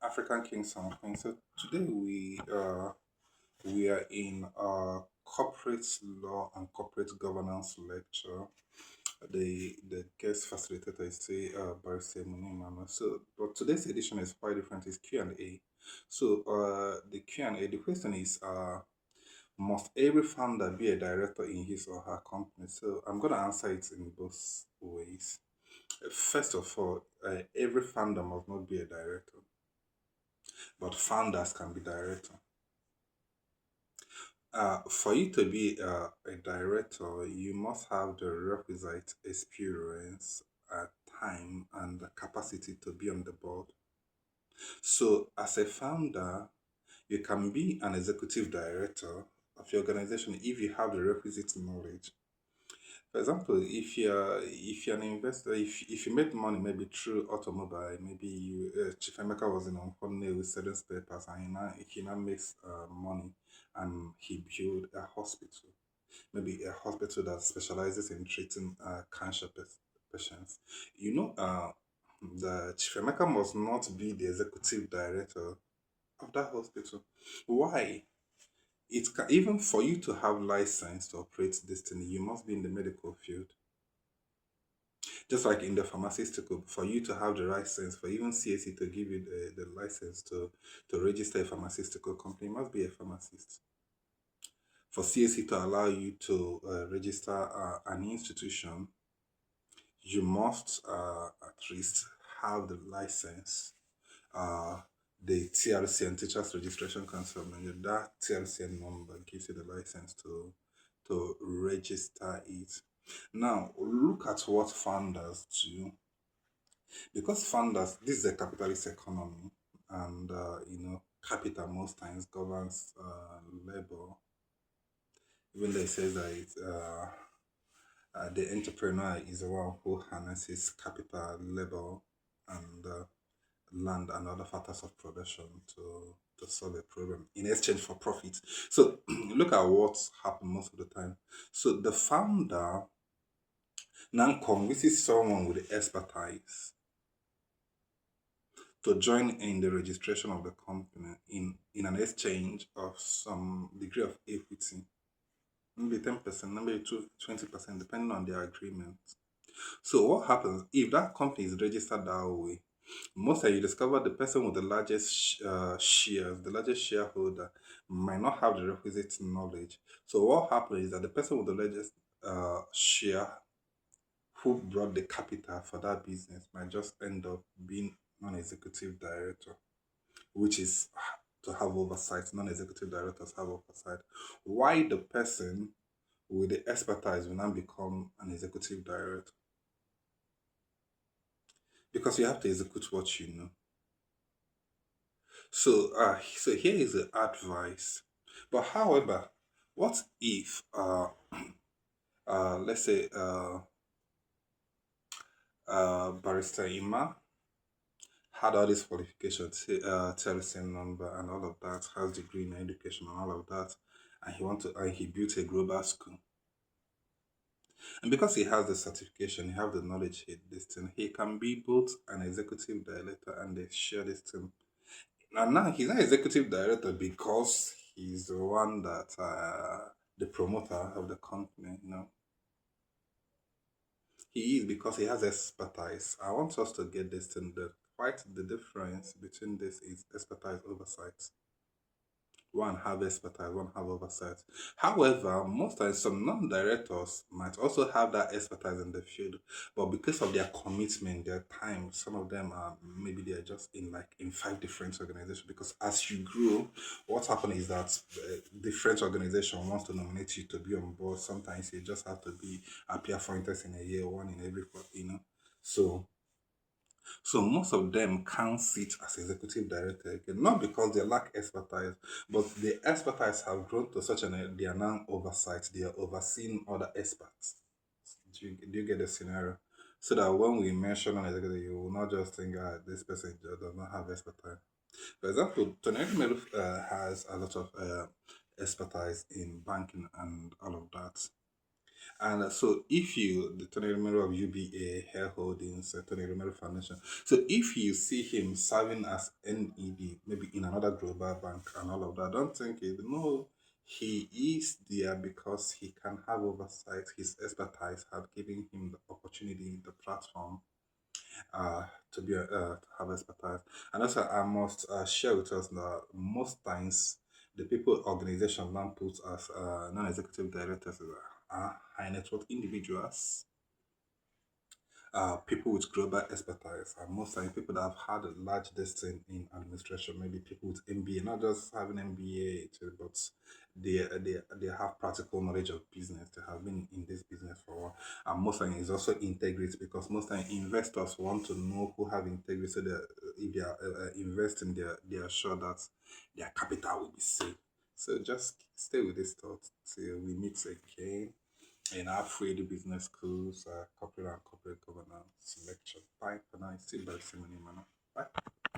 African Kings and Queens. So today we are in corporate law and corporate governance lecture. The guest facilitator is Barr Emone Emmanuel. So, but today's edition is quite different. It's Q and A. So, the Q and A. The question is, must every founder be a director in his or her company? So, I'm gonna answer it in both ways. First of all, every founder must not be a director, but founders can be director. For you to be a director, you must have the requisite experience, time, and the capacity to be on the board. So, as a founder, you can be an executive director of your organization if you have the requisite knowledge. For example, if you're an investor, if you made money maybe through automobile, maybe you Chief Emeka was in on company with certain spare parts, and he now makes money, and he built a hospital, maybe a hospital that specializes in treating cancer patients. You know, the Chief Emeka must not be the executive director of that hospital. Why? Even for you to have license to operate this thing, you must be in the medical field. Just like in the pharmaceutical, for you to have the license, for even CAC to give you the license to register a pharmaceutical company, you must be a pharmacist. For CAC to allow you to register an institution, you must at least have the license, uh, the TRC and Teachers Registration Council. And that TRCN number gives you the license to register it. Now, look at what founders do, because founders, this is a capitalist economy, and capital most times governs labor, even though it says that the entrepreneur is the one who harnesses capital, labor, and land and other factors of production to solve a problem in exchange for profit. So look at what's happened most of the time. So the founder now convinces someone with the expertise to join in the registration of the company in an exchange of some degree of equity, maybe 10%, maybe 20%, depending on their agreement. So what happens if that company is registered that way? Most time you discover the person with the largest shares, the largest shareholder, might not have the requisite knowledge. So what happens is that the person with the largest share, who brought the capital for that business, might just end up being non-executive director, which is to have oversight. Non-executive directors have oversight. Why the person with the expertise will now become an executive director? Because you have to execute what you know. So here is the advice. But however, what if let's say Barrister Ima had all these qualifications, telephone number and all of that, has degree in education and all of that, and he built a global school. And because he has the certification, he has the knowledge, this thing, he can be both an executive director and they share this thing. And now he's not executive director because he's the one that the promoter of the company. He is because he has expertise. I want us to get this thing. That quite the difference between this is expertise oversight. One have expertise, one have oversight. However, most times some non-directors might also have that expertise in the field, but because of their commitment, their time, some of them are maybe they are just in five different organizations. Because as you grow, what happens is that different organization wants to nominate you to be on board. Sometimes you just have to be appear for interest in a year, one in every So so most of them can't sit as executive director again, not because they lack expertise, but the expertise have grown to such an they are now oversight. They are overseeing other experts. Do you get the scenario? So that when we mention an executive, you will not just think, this person does not have expertise. For example, Tony Melu has a lot of expertise in banking and all of that. And so, if you, the Tony Romero of UBA, Hair Holdings, Tony Romero Foundation, so if you see him serving as NED, maybe in another global bank and all of that, don't think it. No, he is there because he can have oversight. His expertise have given him the opportunity, the platform, to be to have expertise. And also, I must share with us that most times the people organization now puts as non-executive directors are high net worth individuals, people with global expertise, and most times people that have had a large destiny in administration, maybe people with MBA, not just having MBA, but they have practical knowledge of business. They have been in this business for a while, and most times it's also integrity because most times investors want to know who have integrity, so that if they are investing, they are sure that their capital will be safe. So just stay with this thought till we meet again in our free business schools, corporate and corporate governance lecture. Bye for now. See you by Simon Emmanuel. Bye.